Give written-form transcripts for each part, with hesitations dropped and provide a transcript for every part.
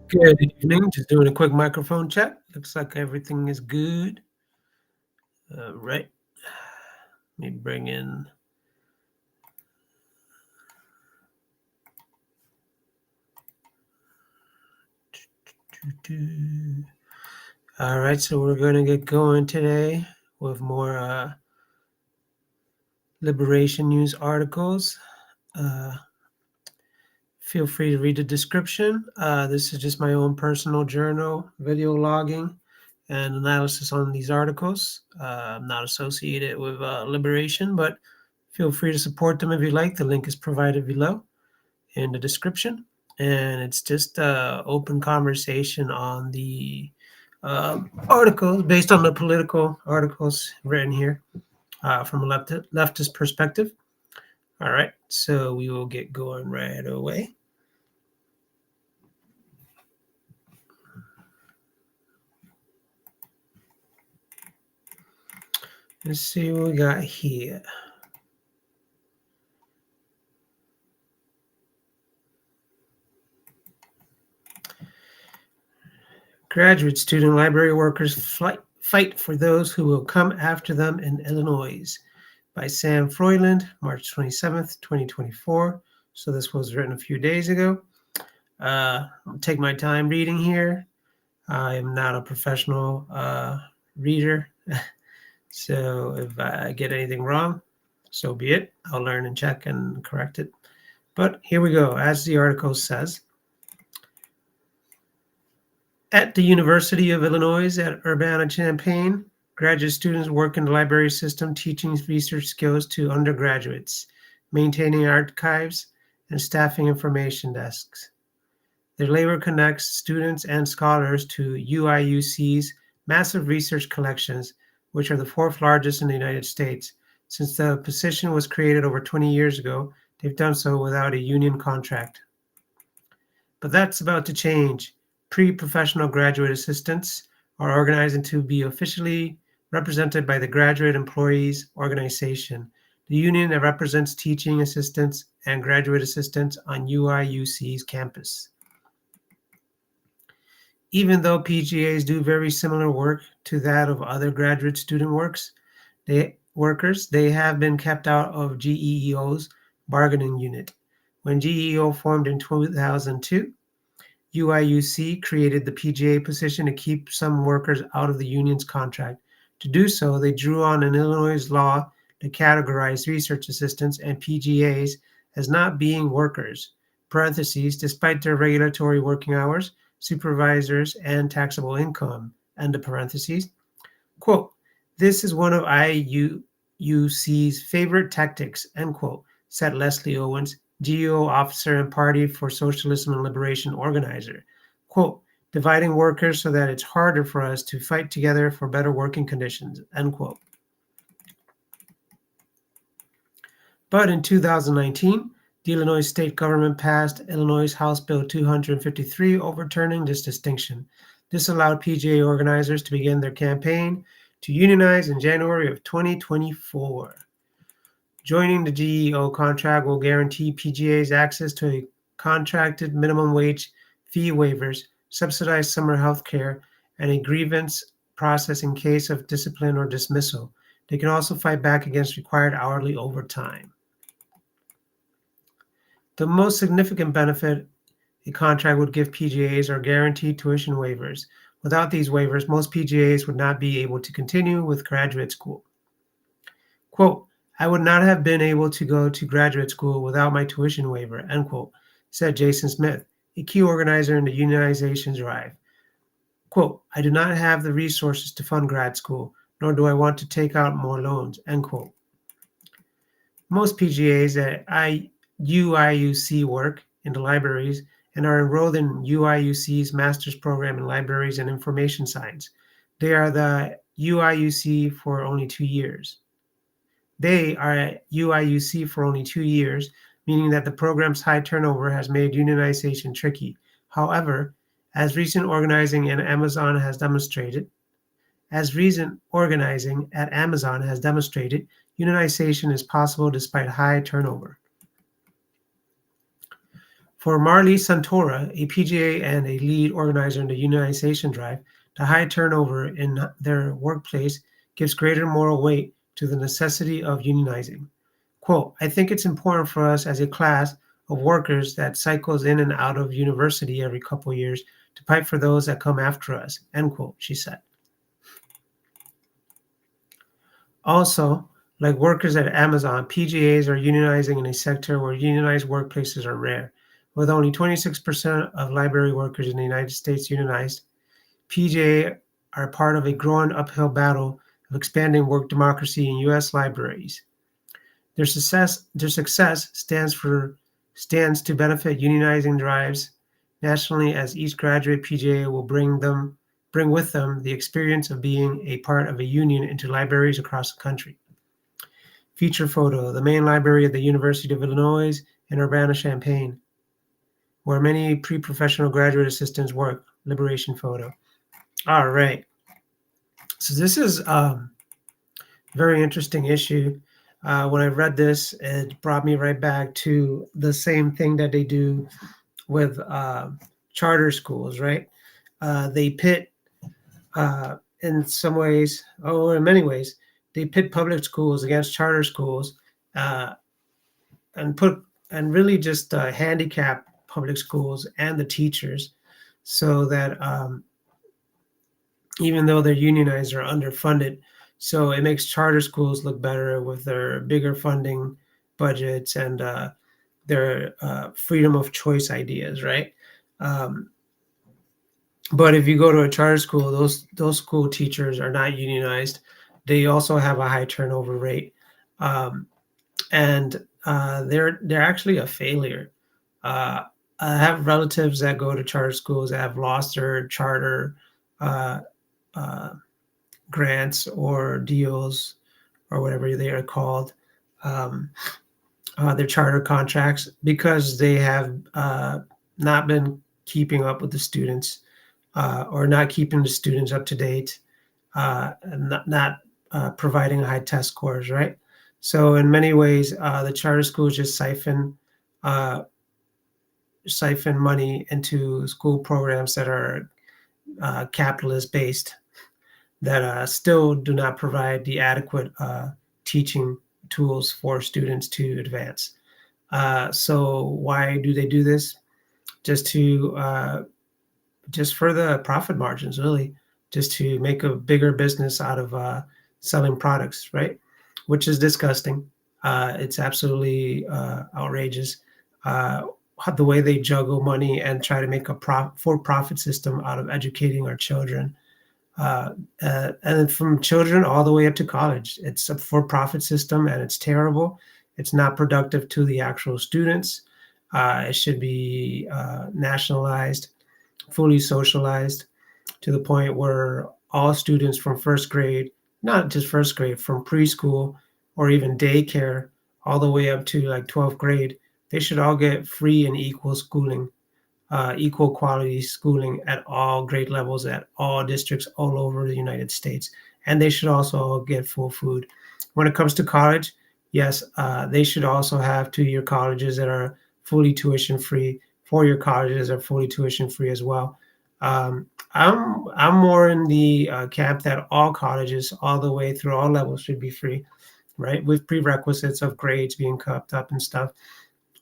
Good evening. Just doing a quick microphone check. Looks like everything is good. Right. Let me bring in. All right, so we're going to get going today with more liberation news articles. Feel free to read the description. This is just my own personal journal, video logging, and analysis on these articles. I'm not associated with liberation, but feel free to support them if you like. The link is provided below in the description. And it's just open conversation on the articles based on the political articles written here from a leftist perspective. All right, so we will get going right away. Let's see what we got here. Graduate student library workers fight for those who will come after them in Illinois by Sam Froyland, March 27th, 2024. So this was written a few days ago. I'll take my time reading here. I am not a professional reader. So if I get anything wrong, so be it. I'll learn and check and correct it. But here we go. As the article says, at the University of Illinois at Urbana-Champaign, graduate students work in the library system teaching research skills to undergraduates, maintaining archives, and staffing information desks. Their labor connects students and scholars to UIUC's massive research collections, which are the fourth largest in the United States. Since the position was created over 20 years ago, they've done so without a union contract. But that's about to change. Pre-professional graduate assistants are organizing to be officially represented by the Graduate Employees Organization, the union that represents teaching assistants and graduate assistants on UIUC's campus. Even though PGAs do very similar work to that of other graduate student workers, they have been kept out of GEO's bargaining unit. When GEO formed in 2002, UIUC created the PGA position to keep some workers out of the union's contract. To do so, they drew on an Illinois law to categorize research assistants and PGAs as not being workers, parentheses, despite their regulatory working hours, supervisors, and taxable income, end of parentheses. Quote, this is one of IUC's favorite tactics, end quote, said Leslie Owens, GEO officer and Party for Socialism and Liberation organizer. Quote, dividing workers so that it's harder for us to fight together for better working conditions, end quote. But in 2019, the Illinois state government passed Illinois House Bill 253 overturning this distinction. This allowed PGA organizers to begin their campaign to unionize in January of 2024. Joining the GEO contract will guarantee PGAs access to a contracted minimum wage fee waivers, subsidized summer health care, and a grievance process in case of discipline or dismissal. They can also fight back against required hourly overtime. The most significant benefit a contract would give PGAs are guaranteed tuition waivers. Without these waivers, most PGAs would not be able to continue with graduate school. Quote, I would not have been able to go to graduate school without my tuition waiver, end quote, said Jason Smith, a key organizer in the unionization drive. Quote, I do not have the resources to fund grad school, nor do I want to take out more loans, end quote. Most PGAs at UIUC work in the libraries and are enrolled in UIUC's master's program in libraries and information science. They are the UIUC for only 2 years. They are at UIUC for only 2 years, meaning that the program's high turnover has made unionization tricky. However, as recent organizing at Amazon has demonstrated, unionization is possible despite high turnover. For Marley Santora, a PGA and a lead organizer in the unionization drive, the high turnover in their workplace gives greater moral weight to the necessity of unionizing. Quote, I think it's important for us as a class of workers that cycles in and out of university every couple of years to fight for those that come after us, end quote, she said. Also, like workers at Amazon, PGAs are unionizing in a sector where unionized workplaces are rare. With only 26% of library workers in the United States unionized, PGA are part of a growing uphill battle of expanding work democracy in U.S. libraries. Their success stands to benefit unionizing drives nationally, as each graduate PGA will bring with them the experience of being a part of a union into libraries across the country. Feature photo: the main library of the University of Illinois in Urbana-Champaign, where many pre-professional graduate assistants work. Liberation photo. All right. So this is very interesting issue. When I read this, it brought me right back to the same thing that they do with charter schools, right? They pit, in some ways, or in many ways, they pit public schools against charter schools, uh, and really just handicap public schools and the teachers, so that even though they're unionized or underfunded. So it makes charter schools look better with their bigger funding budgets and their freedom of choice ideas, right? Um, but if you go to a charter school, those school teachers are not unionized. They also have a high turnover rate, um, and they're actually a failure. Uh, I have relatives that go to charter schools that have lost their charter uh, uh, grants or deals or whatever they are called, um, their charter contracts, because they have not been keeping up with the students, or not keeping the students up to date, and not providing high test scores, right? So in many ways, the charter schools just uh, siphon money into school programs that are capitalist based, that still do not provide the adequate teaching tools for students to advance. So why do they do this? Just to just for the profit margins, really, just to make a bigger business out of selling products, right? Which is disgusting. It's absolutely outrageous. Uh, the way they juggle money and try to make a for-profit system out of educating our children, and from children all the way up to college. It's a for-profit system, and it's terrible. It's not productive to the actual students. It should be nationalized, fully socialized, to the point where all students from first grade, not just first grade, from preschool or even daycare, all the way up to like 12th grade, they should all get free and equal schooling, equal quality schooling at all grade levels, at all districts all over the United States. And they should also get full food. When it comes to college, yes, they should also have 2-year colleges that are fully tuition free. 4-year colleges are fully tuition free as well. I'm more in the camp that all colleges, all the way through all levels, should be free, right? With prerequisites of grades being kept up and stuff.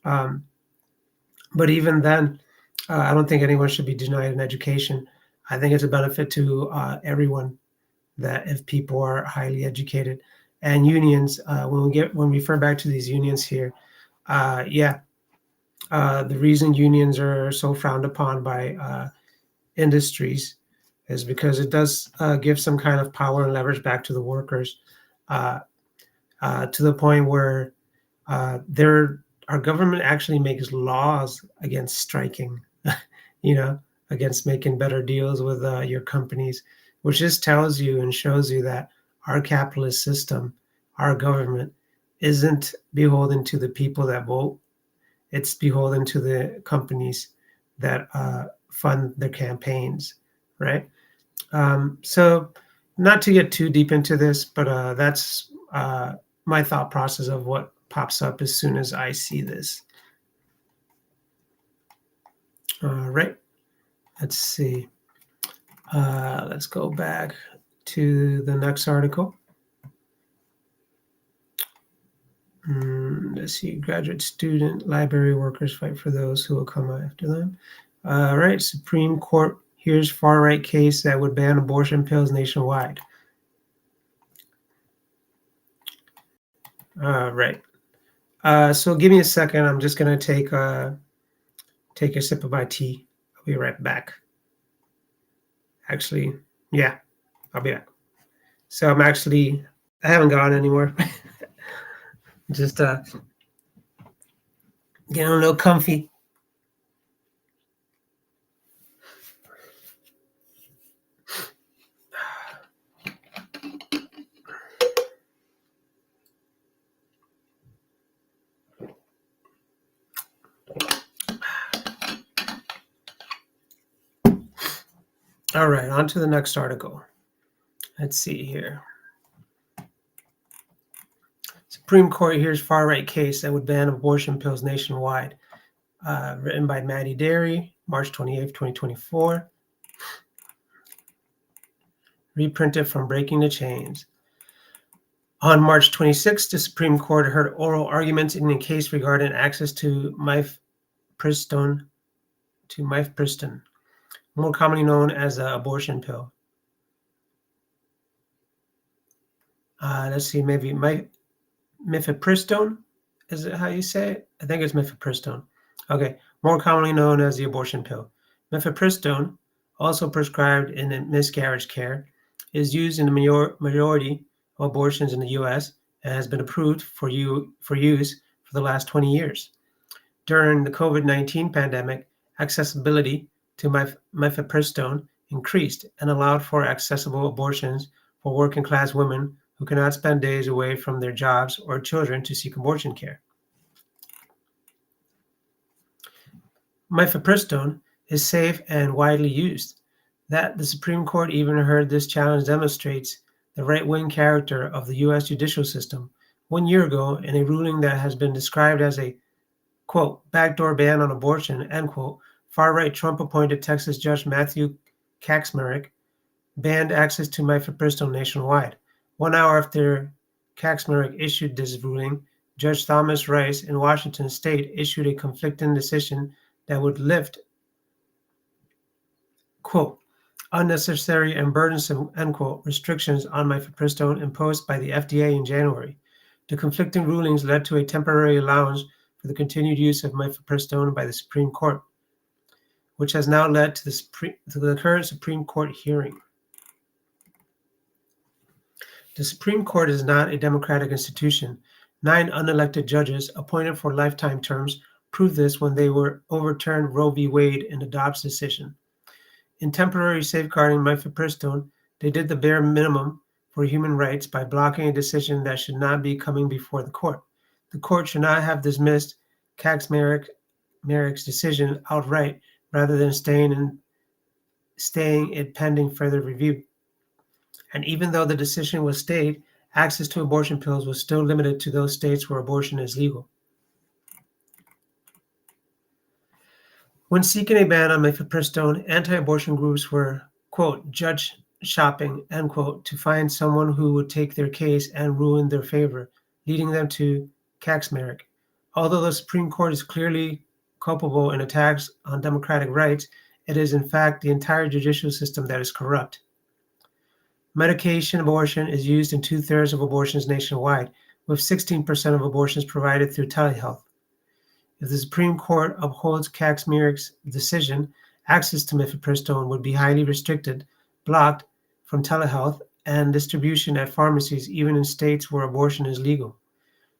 Um, but even then, I don't think anyone should be denied an education. I think it's a benefit to everyone that if people are highly educated. And unions, when we refer back to these unions here, yeah, the reason unions are so frowned upon by industries is because it does give some kind of power and leverage back to the workers, uh, to the point where our government actually makes laws against striking, you know, against making better deals with your companies, which just tells you and shows you that our capitalist system, our government, isn't beholden to the people that vote. It's beholden to the companies that fund their campaigns, right? So, not to get too deep into this, but that's my thought process of what pops up as soon as I see this. All right. Let's see. Let's go back to the next article. Let's see. Graduate student library workers fight for those who will come after them. All right. Supreme Court hears far-right case that would ban abortion pills nationwide. All right. So give me a second. I'm just going to take a sip of my tea. I'll be right back. Actually, yeah, I'll be back. So I haven't gone anywhere. Just getting a little comfy. All right, on to the next article. Let's see here. Supreme Court hears far-right case that would ban abortion pills nationwide. Written by Maddie Derry, March 28th, 2024. Reprinted from Breaking the Chains. On March 26th, the Supreme Court heard oral arguments in a case regarding access to mifepristone, more commonly known as the abortion pill. Let's see, maybe mifepristone, is it how you say it? I think it's mifepristone. Okay, more commonly known as the abortion pill. Mifepristone, also prescribed in miscarriage care, is used in the majority of abortions in the U.S. and has been approved for use for the last 20 years. During the COVID-19 pandemic, accessibility to mifepristone increased and allowed for accessible abortions for working-class women who cannot spend days away from their jobs or children to seek abortion care. Mifepristone is safe and widely used. That the Supreme Court even heard this challenge demonstrates the right-wing character of the U.S. judicial system. 1 year ago, in a ruling that has been described as a, quote, backdoor ban on abortion, end quote, far-right Trump-appointed Texas Judge Matthew Kacsmaryk banned access to mifepristone nationwide. 1 hour after Kacsmaryk issued this ruling, Judge Thomas Rice in Washington state issued a conflicting decision that would lift, quote, unnecessary and burdensome, end quote, restrictions on mifepristone imposed by the FDA in January. The conflicting rulings led to a temporary allowance for the continued use of mifepristone by the Supreme Court, which has now led to the current Supreme Court hearing. The Supreme Court is not a democratic institution. 9 unelected judges appointed for lifetime terms proved this when they were overturned Roe v. Wade in the Dobbs decision. In temporarily safeguarding mifepristone, they did the bare minimum for human rights by blocking a decision that should not be coming before the court. The court should not have dismissed Kacsmaryk's decision outright rather than staying it pending further review. And even though the decision was stayed, access to abortion pills was still limited to those states where abortion is legal. When seeking a ban on mifepristone, anti-abortion groups were, quote, judge shopping, end quote, to find someone who would take their case and rule in their favor, leading them to Kacsmaryk. Although the Supreme Court is clearly culpable in attacks on democratic rights, it is in fact the entire judicial system that is corrupt. Medication abortion is used in 2/3 of abortions nationwide, with 16% of abortions provided through telehealth. If the Supreme Court upholds Kacsmaryk's decision, access to mifepristone would be highly restricted, blocked from telehealth, and distribution at pharmacies, even in states where abortion is legal.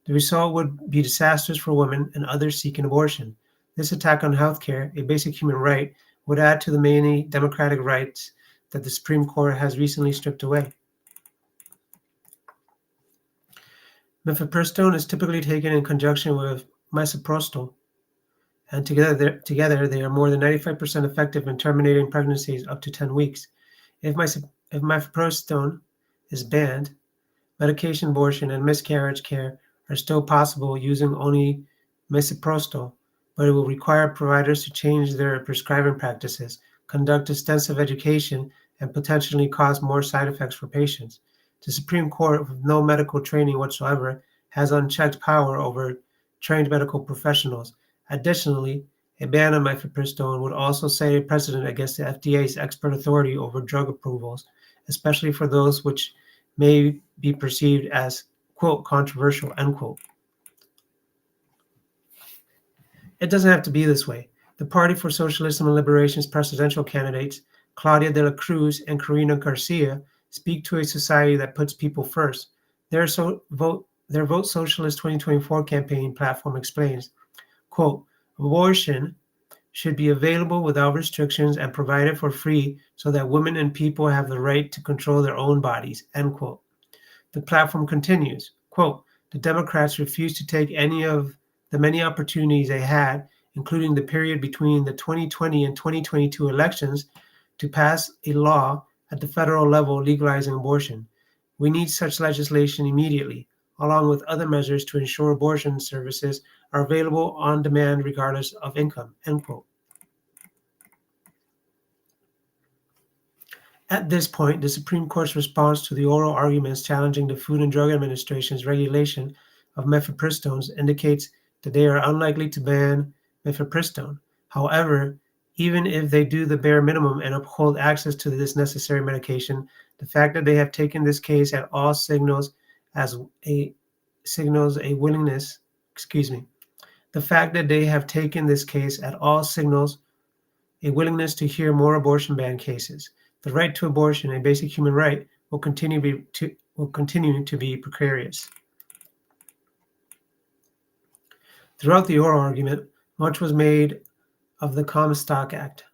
The result would be disastrous for women and others seeking abortion. This attack on healthcare, a basic human right, would add to the many democratic rights that the Supreme Court has recently stripped away. Mifepristone is typically taken in conjunction with misoprostol, and together they are more than 95% effective in terminating pregnancies up to 10 weeks. If mifepristone is banned, medication abortion and miscarriage care are still possible using only misoprostol, but it will require providers to change their prescribing practices, conduct extensive education, and potentially cause more side effects for patients. The Supreme Court, with no medical training whatsoever, has unchecked power over trained medical professionals. Additionally, a ban on mifepristone would also set a precedent against the FDA's expert authority over drug approvals, especially for those which may be perceived as, quote, controversial, end quote. It doesn't have to be this way. The Party for Socialism and Liberation's presidential candidates, Claudia de la Cruz and Karina Garcia, speak to a society that puts people first. Their Vote Socialist 2024 campaign platform explains, quote, abortion should be available without restrictions and provided for free so that women and people have the right to control their own bodies, end quote. The platform continues, quote, the Democrats refused to take any of the many opportunities they had, including the period between the 2020 and 2022 elections, to pass a law at the federal level legalizing abortion. We need such legislation immediately, along with other measures to ensure abortion services are available on demand regardless of income, end quote. At this point, the Supreme Court's response to the oral arguments challenging the Food and Drug Administration's regulation of mifepristones indicates that they are unlikely to ban mifepristone. However, even if they do the bare minimum and uphold access to this necessary medication, the fact that they have taken this case at all signals a willingness, the fact that they have taken this case at all signals a willingness to hear more abortion ban cases. The right to abortion, a basic human right, will continue to be precarious. Throughout the oral argument, much was made of the Comstock Act.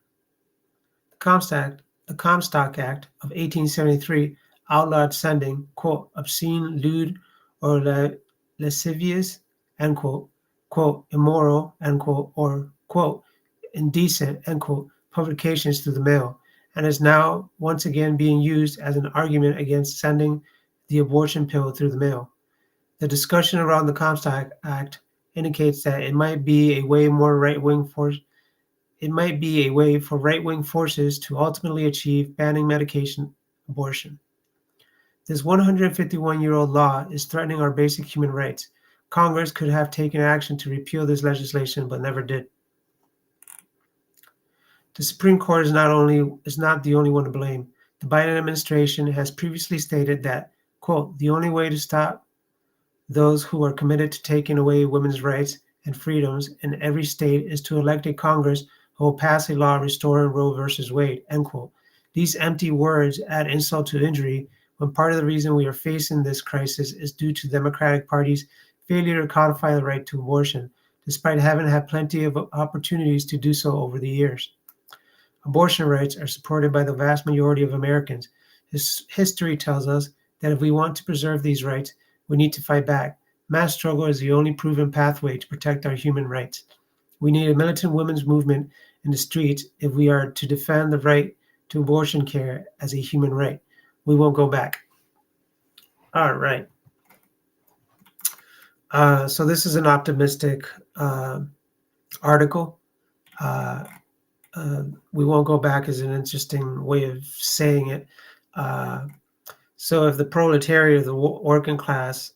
The Comstock Act of 1873 outlawed sending, quote, obscene, lewd, or lascivious, end quote, immoral, end quote, or, quote, indecent, end quote, publications through the mail, and is now once again being used as an argument against sending the abortion pill through the mail. The discussion around the Comstock Act indicates that it might be a way for right-wing forces to ultimately achieve banning medication abortion. This 151-year-old law is threatening our basic human rights. Congress could have taken action to repeal this legislation, but never did. The Supreme Court is not the only one to blame. The Biden administration has previously stated that, quote, the only way to stop those who are committed to taking away women's rights and freedoms in every state is to elect a Congress who will pass a law restoring Roe versus Wade, end quote. These empty words add insult to injury when part of the reason we are facing this crisis is due to the Democratic Party's failure to codify the right to abortion, despite having had plenty of opportunities to do so over the years. Abortion rights are supported by the vast majority of Americans. History tells us that if we want to preserve these rights, we need to fight back. Mass struggle is the only proven pathway to protect our human rights. We need a militant women's movement in the streets if we are to defend the right to abortion care as a human right. We won't go back. All right. So this is an optimistic article. We won't go back is an interesting way of saying it. So if the proletariat, the working class,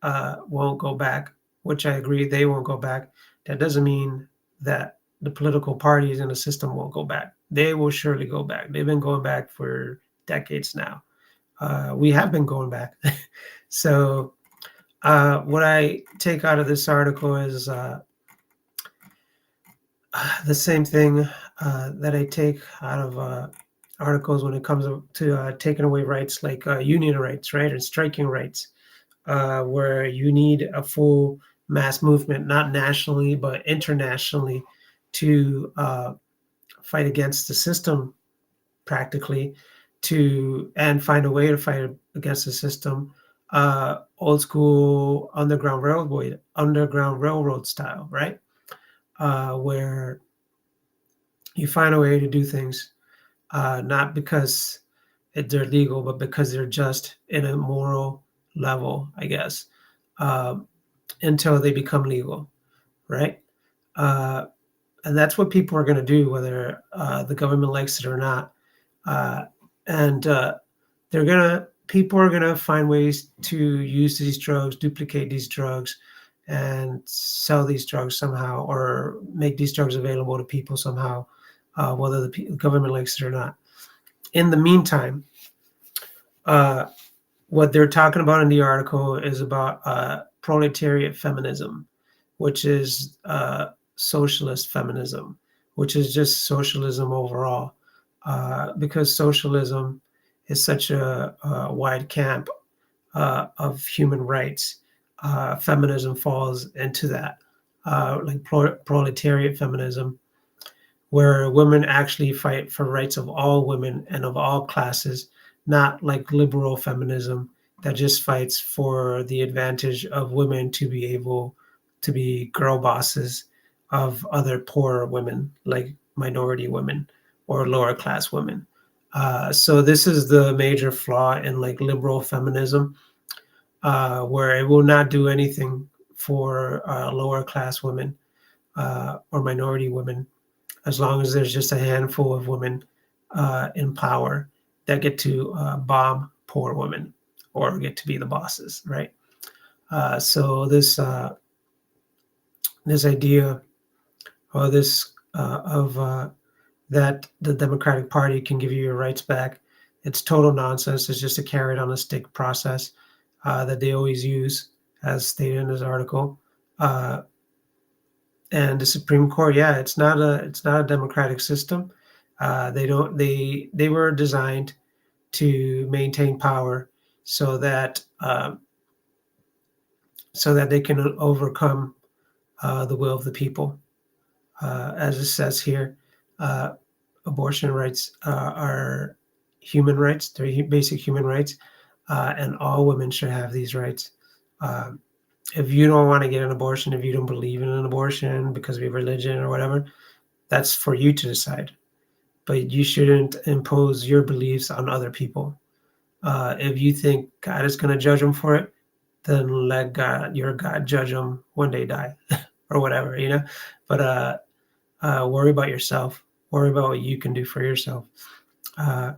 won't go back, which I agree they won't go back, that doesn't mean that the political parties in the system won't go back. They will surely go back. They've been going back for decades now. We have been going back. So what I take out of this article is the same thing that I take out of articles when it comes to taking away rights like union rights, right, and striking rights, where you need a full mass movement, not nationally but internationally, to fight against the system, practically, and find a way to fight against the system, old school underground railroad style, right? Where you find a way to do things, not because they're legal, but because they're just in a moral level, I guess, until they become legal, right? And that's what people are going to do, whether the government likes it or not. Uh, and people are gonna find ways to use these drugs, duplicate these drugs, and sell these drugs somehow, or make these drugs available to people somehow, whether the government likes it or not. In the meantime, uh, what they're talking about in the article is about proletariat feminism, which is socialist feminism, which is just socialism overall, because socialism is such a wide camp of human rights. Feminism falls into that, like proletariat feminism, where women actually fight for rights of all women and of all classes, not like liberal feminism that just fights for the advantage of women to be able to be girl bosses of other poorer women, like minority women or lower class women. So this is the major flaw in like liberal feminism, where it will not do anything for lower class women or minority women, as long as there's just a handful of women in power that get to bomb poor women or get to be the bosses, right? So this idea or this of that the Democratic Party can give you your rights back, it's total nonsense. It's just a carrot on a stick process that they always use, as stated in this article. Uh, and the Supreme Court, yeah, it's not a democratic system. They were designed to maintain power so that they can overcome the will of the people. As it says here, uh, abortion rights are human rights. They're basic human rights, and all women should have these rights. Uh, if you don't want to get an abortion, if you don't believe in an abortion because of your religion or whatever, that's for you to decide. But you shouldn't impose your beliefs on other people. If you think God is going to judge them for it, then let your God judge them when they die or whatever, you know. But worry about yourself. Worry about what you can do for yourself. Uh,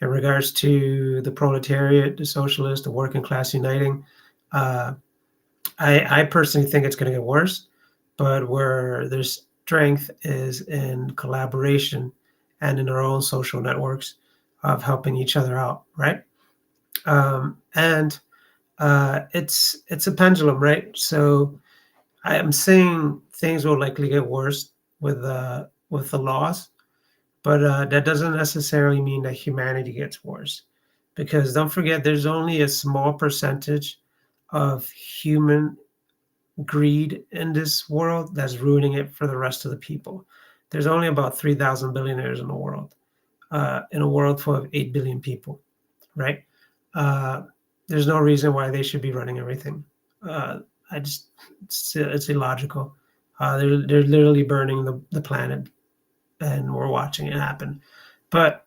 in regards to the proletariat, the socialists, the working class uniting, uh, I personally think it's going to get worse, but where there's strength is in collaboration and in our own social networks of helping each other out, right? And it's a pendulum, right? So I am saying things will likely get worse with the laws, but that doesn't necessarily mean that humanity gets worse, because don't forget, there's only a small percentage of human greed in this world that's ruining it for the rest of the people. There's only about 3,000 billionaires in the world, in a world full of 8 billion people, right? Uh, there's no reason why they should be running everything. Uh, I just, it's illogical. They're literally burning the planet, and we're watching it happen. But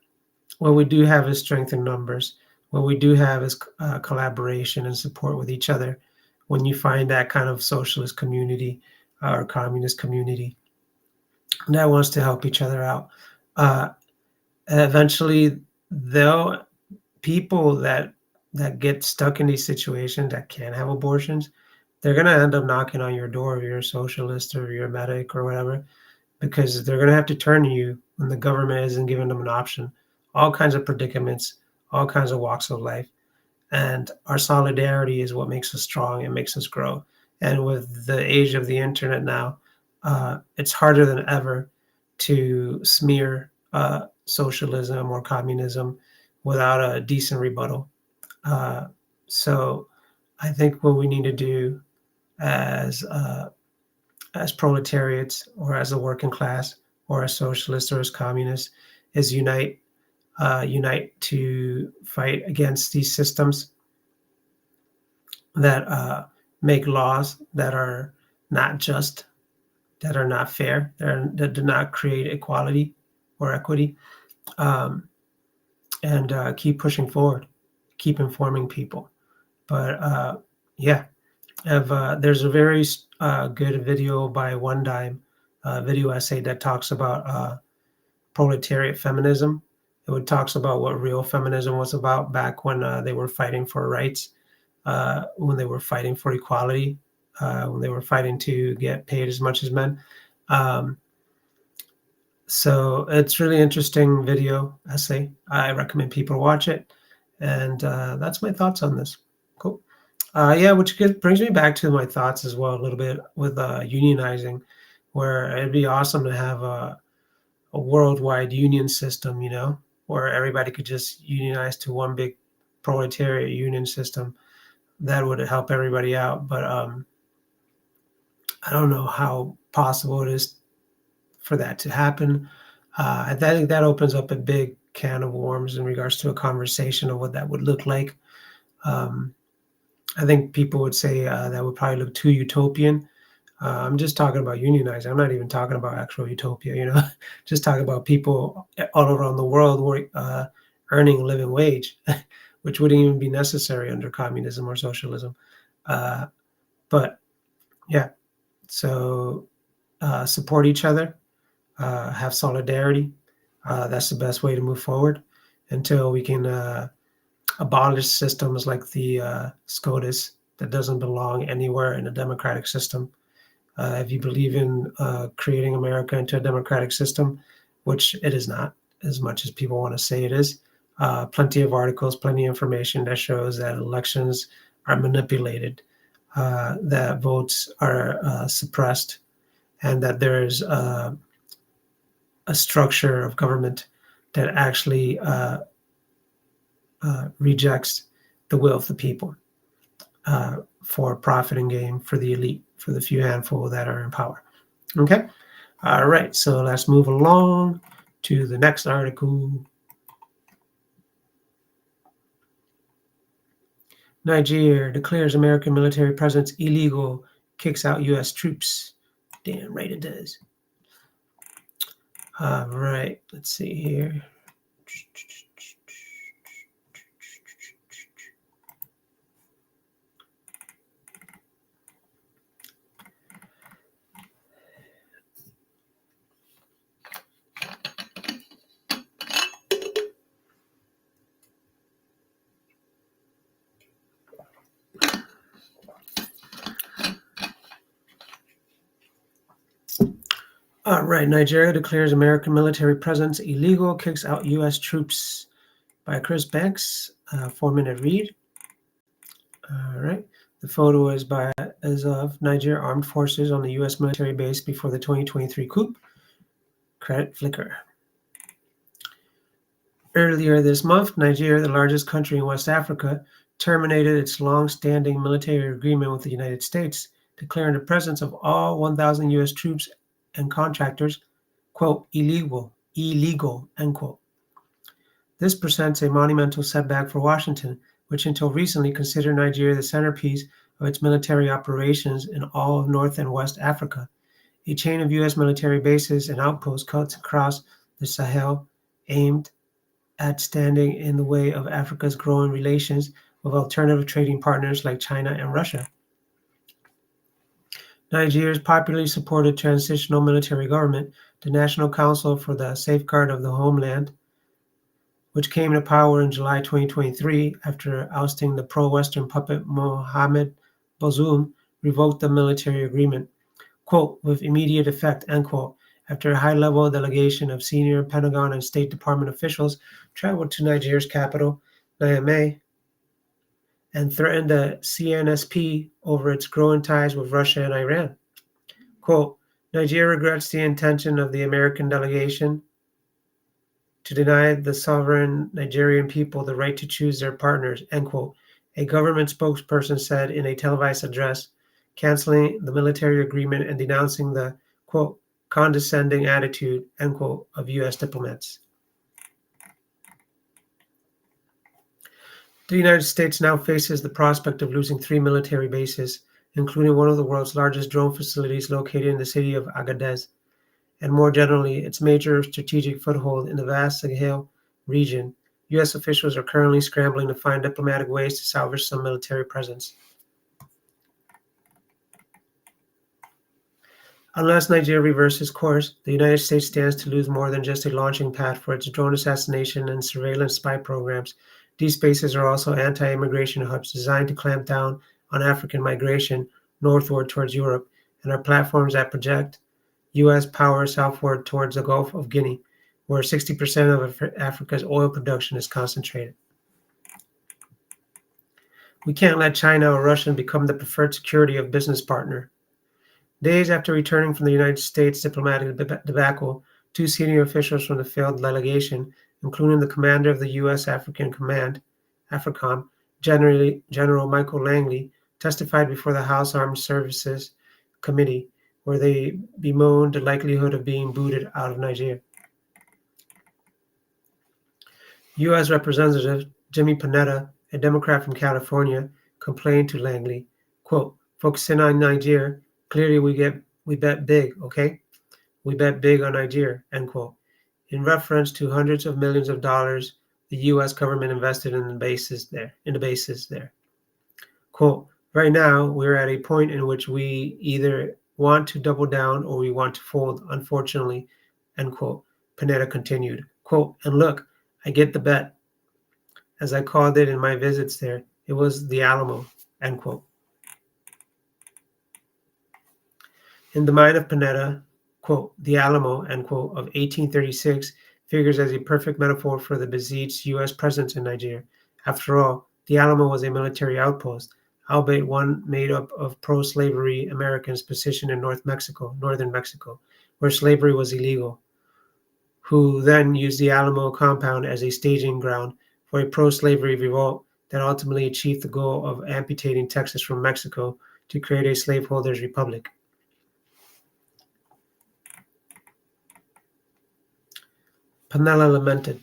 what we do have is strength in numbers. What we do have is collaboration and support with each other. When you find that kind of socialist community or communist community that wants to help each other out, uh, eventually they'll people that get stuck in these situations that can't have abortions, they're gonna end up knocking on your door if you're a socialist or you're a medic or whatever, because they're gonna have to turn to you when the government isn't giving them an option. All kinds of predicaments, all kinds of walks of life. And our solidarity is what makes us strong and makes us grow. And with the age of the internet now, it's harder than ever to smear socialism or communism without a decent rebuttal. Uh, so I think what we need to do as proletariats or as a working class or as socialists or as communists is unite to fight against these systems that make laws that are not just, that are not fair, that do not create equality or equity, um, and keep pushing forward, keep informing people. But yeah, there's a very good video by One Dime video essay that talks about proletariat feminism. It talks about what real feminism was about back when they were fighting for rights, when they were fighting for equality, when they were fighting to get paid as much as men. So it's really interesting video essay. I recommend people watch it. And that's my thoughts on this. Cool. Yeah, which brings me back to my thoughts as well a little bit with unionizing, where it'd be awesome to have a worldwide union system, where everybody could just unionize to one big proletariat union system. That would help everybody out. But I don't know how possible it is for that to happen. I think that opens up a big can of worms in regards to a conversation of what that would look like. I think people would say that would probably look too utopian. I'm just talking about unionizing. I'm not even talking about actual utopia, just talking about people all around the world earning a living wage, which wouldn't even be necessary under communism or socialism. But yeah, so support each other, have solidarity. That's the best way to move forward until we can abolish systems like the SCOTUS that doesn't belong anywhere in a democratic system. If you believe in creating America into a democratic system, which it is not, as much as people want to say it is, plenty of articles, plenty of information that shows that elections are manipulated, that votes are suppressed, and that there's a structure of government that actually rejects the will of the people for profit and gain for the elite, for the few handful that are in power. Okay? All right, so let's move along to the next article. Nigeria declares American military presence illegal, kicks out U.S. troops. Damn right it does. All right, let's see here. All right, Nigeria declares American military presence illegal, kicks out U.S. troops, by Chris Banks, 4-minute read. All right, the photo is of Nigeria Armed Forces on the U.S. military base before the 2023 coup. Credit Flickr. Earlier this month, Nigeria, the largest country in West Africa, terminated its long-standing military agreement with the United States, declaring the presence of all 1,000 U.S. troops and contractors, quote, illegal, end quote. This presents a monumental setback for Washington, which until recently considered Nigeria the centerpiece of its military operations in all of North and West Africa. A chain of U.S. military bases and outposts cuts across the Sahel, aimed at standing in the way of Africa's growing relations with alternative trading partners like China and Russia. Nigeria's popularly supported transitional military government, the National Council for the Safeguard of the Homeland, which came to power in July 2023 after ousting the pro-Western puppet Mohamed Bazoum, revoked the military agreement, quote, with immediate effect, end quote, after a high-level delegation of senior Pentagon and State Department officials traveled to Nigeria's capital, Niamey, and threatened the CNSP over its growing ties with Russia and Iran. Quote, Nigeria regrets the intention of the American delegation to deny the sovereign Nigerian people the right to choose their partners, end quote, a government spokesperson said in a televised address, canceling the military agreement and denouncing the, quote, condescending attitude, end quote, of U.S. diplomats. The United States now faces the prospect of losing 3 military bases, including one of the world's largest drone facilities located in the city of Agadez, and more generally, its major strategic foothold in the vast Sahel region. U.S. officials are currently scrambling to find diplomatic ways to salvage some military presence. Unless Nigeria reverses course, the United States stands to lose more than just a launching pad for its drone assassination and surveillance spy programs. These bases are also anti-immigration hubs designed to clamp down on African migration northward towards Europe, and are platforms that project U.S. power southward towards the Gulf of Guinea, where 60% of Africa's oil production is concentrated. We can't let China or Russia become the preferred security of business partner. Days after returning from the United States diplomatic debacle, two senior officials from the failed delegation, including the commander of the U.S. African Command, AFRICOM, General Michael Langley, testified before the House Armed Services Committee, where they bemoaned the likelihood of being booted out of Nigeria. U.S. Representative Jimmy Panetta, a Democrat from California, complained to Langley, quote, "Focusing on Nigeria, clearly we bet big, okay? We bet big on Nigeria," end quote, in reference to hundreds of millions of dollars the U.S. government invested in the bases there. Quote, "Right now, we're at a point in which we either want to double down or we want to fold, unfortunately," end quote, Panetta continued. Quote, "And look, I get the bet. As I called it in my visits there, it was the Alamo," end quote. In the mind of Panetta, quote, "the Alamo," end quote, of 1836 figures as a perfect metaphor for the besieged U.S. presence in Nigeria. After all, the Alamo was a military outpost, albeit one made up of pro-slavery Americans positioned in northern Mexico, where slavery was illegal, who then used the Alamo compound as a staging ground for a pro-slavery revolt that ultimately achieved the goal of amputating Texas from Mexico to create a slaveholders' republic. Panella lamented,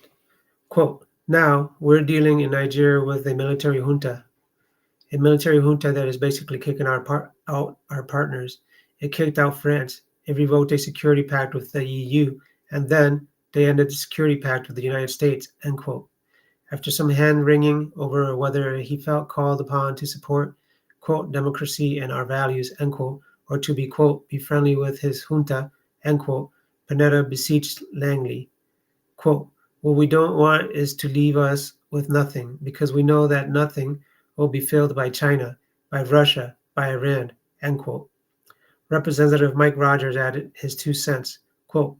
quote, "Now we're dealing in Nigeria with a military junta that is basically kicking out our partners. It kicked out France. It revoked a security pact with the EU, and then they ended the security pact with the United States," end quote. After some hand-wringing over whether he felt called upon to support, quote, "democracy and our values," end quote, or to be, quote, "be friendly with his junta," end quote, Panetta beseeched Langley, quote, "What we don't want is to leave us with nothing, because we know that nothing will be filled by China, by Russia, by Iran," end quote. Representative Mike Rogers added his 2 cents, quote,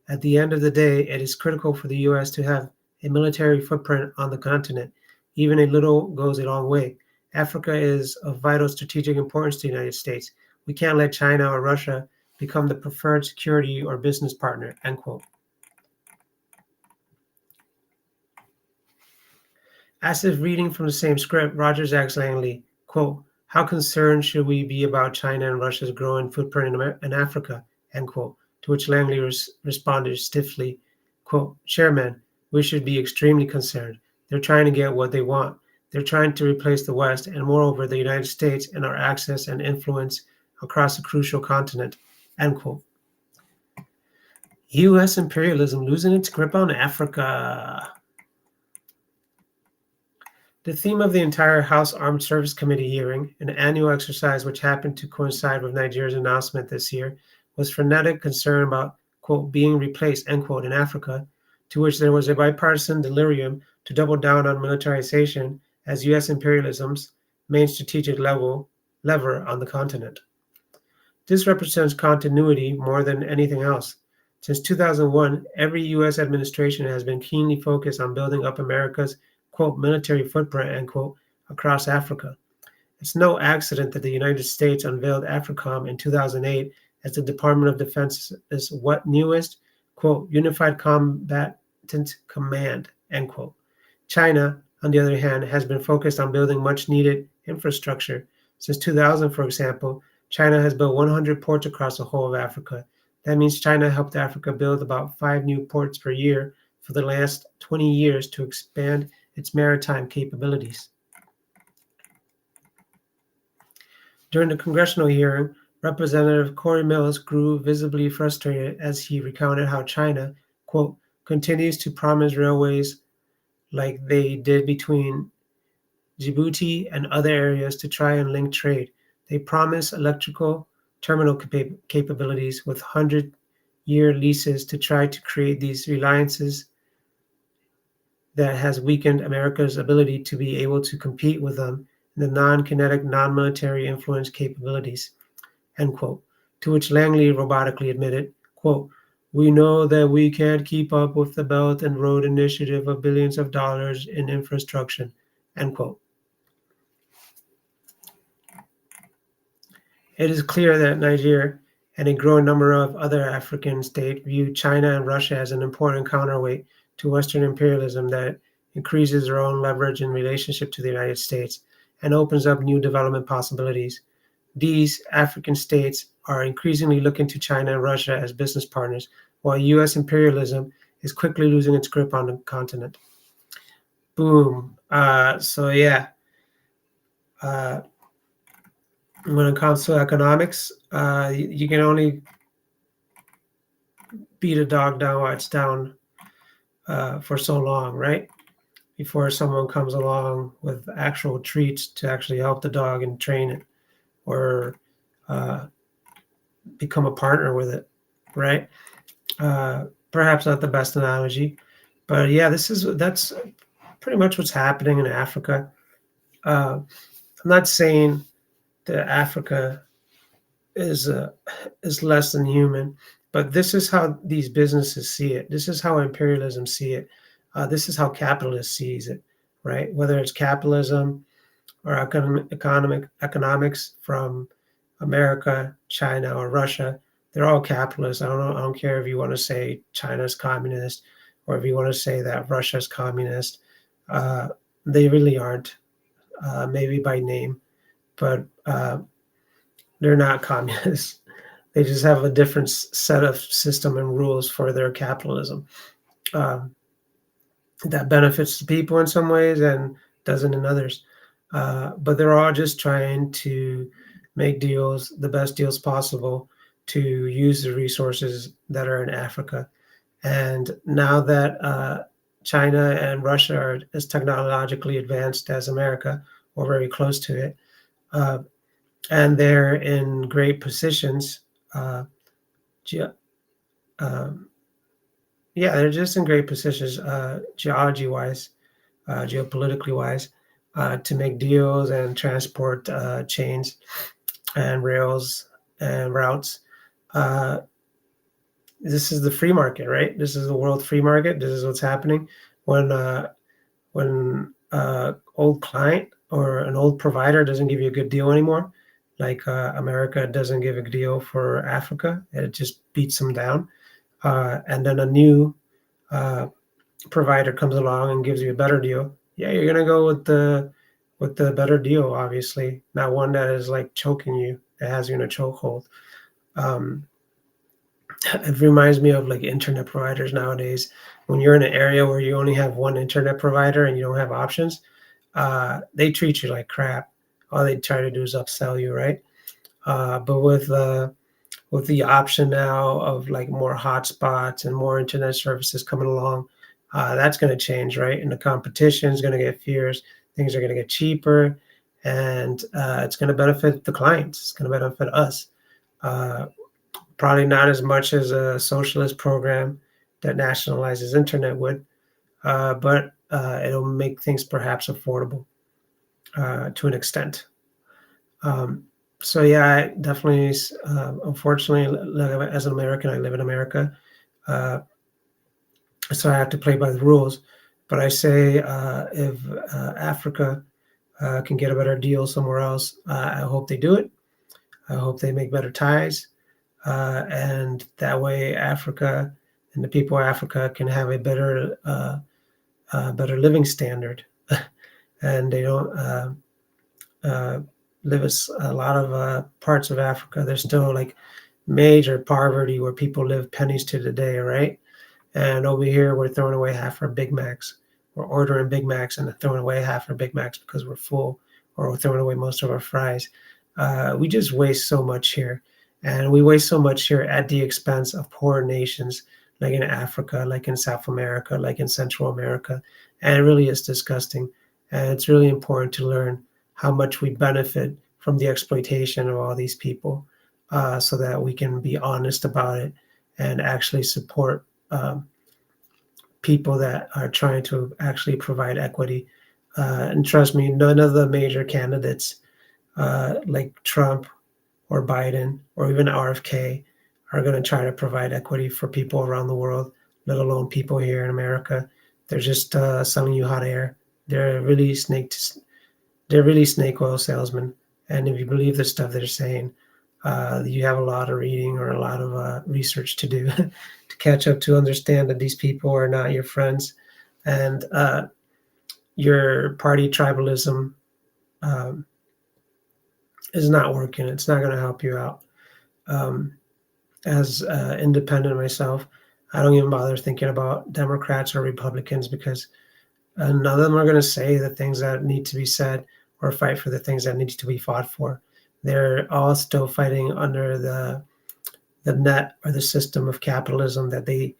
"At the end of the day, it is critical for the U.S. to have a military footprint on the continent. Even a little goes a long way. Africa is of vital strategic importance to the United States. We can't let China or Russia become the preferred security or business partner," end quote. As if reading from the same script, Rogers asked Langley, quote, "How concerned should we be about China and Russia's growing footprint in Africa?" End quote. To which Langley responded stiffly, quote, "Chairman, we should be extremely concerned. They're trying to get what they want. They're trying to replace the West and moreover the United States and our access and influence across a crucial continent," end quote. U.S. imperialism losing its grip on Africa. The theme of the entire House Armed Services Committee hearing, an annual exercise which happened to coincide with Nigeria's announcement this year, was frenetic concern about, quote, "being replaced," end quote, in Africa, to which there was a bipartisan delirium to double down on militarization as U.S. imperialism's main strategic lever on the continent. This represents continuity more than anything else. Since 2001, every U.S. administration has been keenly focused on building up America's, quote, "military footprint," end quote, across Africa. It's no accident that the United States unveiled AFRICOM in 2008 as the Department of Defense's what newest, quote, "unified combatant command," end quote. China, on the other hand, has been focused on building much needed infrastructure. Since 2000, for example, China has built 100 ports across the whole of Africa. That means China helped Africa build about 5 new ports per year for the last 20 years to expand its maritime capabilities. During the congressional hearing, Representative Corey Mills grew visibly frustrated as he recounted how China, quote, "continues to promise railways like they did between Djibouti and other areas to try and link trade. They promise electrical terminal capabilities with 100-year leases to try to create these reliances that has weakened America's ability to be able to compete with them in the non-kinetic, non-military influence capabilities, end quote. To which Langley robotically admitted, quote, "We know that we can't keep up with the Belt and Road Initiative of billions of dollars in infrastructure," end quote. It is clear that Niger and a growing number of other African states view China and Russia as an important counterweight to Western imperialism that increases their own leverage in relationship to the United States and opens up new development possibilities. These African states are increasingly looking to China and Russia as business partners, while US imperialism is quickly losing its grip on the continent. Boom. So yeah, when it comes to economics, you can only beat a dog down while it's down for so long, right? Before someone comes along with actual treats to actually help the dog and train it or become a partner with it, right? Perhaps not the best analogy, but yeah, that's pretty much what's happening in Africa. I'm not saying that Africa is less than human, but this is how these businesses see it. This is how imperialism see it. This is how capitalists sees it, right? Whether it's capitalism or economics from America, China, or Russia, they're all capitalists. I don't care if you want to say China's communist or if you want to say that Russia's communist. They really aren't, maybe by name, but they're not communists. They just have a different set of system and rules for their capitalism that benefits the people in some ways and doesn't in others. But they're all just trying to make deals, the best deals possible, to use the resources that are in Africa. And now that China and Russia are as technologically advanced as America, or very close to it, and they're in great positions. Ge- um, yeah, they're just in great positions, geology-wise, geopolitically wise, to make deals and transport chains and rails and routes. Uh, this is the free market, right? This is the world free market. This is what's happening when old client or an old provider doesn't give you a good deal anymore, like America doesn't give a deal for Africa. It just beats them down. And then a new provider comes along and gives you a better deal. Yeah, you're gonna go with the better deal, obviously, not one that is like choking you, that has you in a chokehold. Um, it reminds me of like internet providers nowadays. When you're in an area where you only have one internet provider and you don't have options, they treat you like crap. All they try to do is upsell you, right? But with the option now of like more hotspots and more internet services coming along, that's going to change, right? And the competition is going to get fierce. Things are going to get cheaper, and it's going to benefit the clients. It's going to benefit us. Probably not as much as a socialist program that nationalizes internet would, but it'll make things perhaps affordable to an extent. So yeah, I definitely, unfortunately, as an American, I live in America, so I have to play by the rules. But I say if Africa can get a better deal somewhere else, I hope they do it. I hope they make better ties, and that way Africa and the people of Africa can have a better living standard, and they don't. Live a lot of parts of Africa. There's still like major poverty where people live pennies to the day, right? And over here, we're throwing away half our Big Macs. We're ordering Big Macs and throwing away half our Big Macs because we're full, or we're throwing away most of our fries. We just waste so much here. And we waste so much here at the expense of poor nations like in Africa, like in South America, like in Central America. And it really is disgusting. And it's really important to learn how much we benefit from the exploitation of all these people. so that we can be honest about it and actually support people that are trying to actually provide equity. And trust me, none of the major candidates like Trump or Biden or even RFK are going to try to provide equity for people around the world, let alone people here in America. They're just selling you hot air. They're really snake oil salesmen. And if you believe the stuff they're saying, you have a lot of reading or a lot of research to do to catch up to understand that these people are not your friends, and your party tribalism um, is not working. It's not going to help you out. As independent myself, I don't even bother thinking about Democrats or Republicans because none of them are going to say the things that need to be said or fight for the things that need to be fought for. They're all still fighting under the net or the system of capitalism that they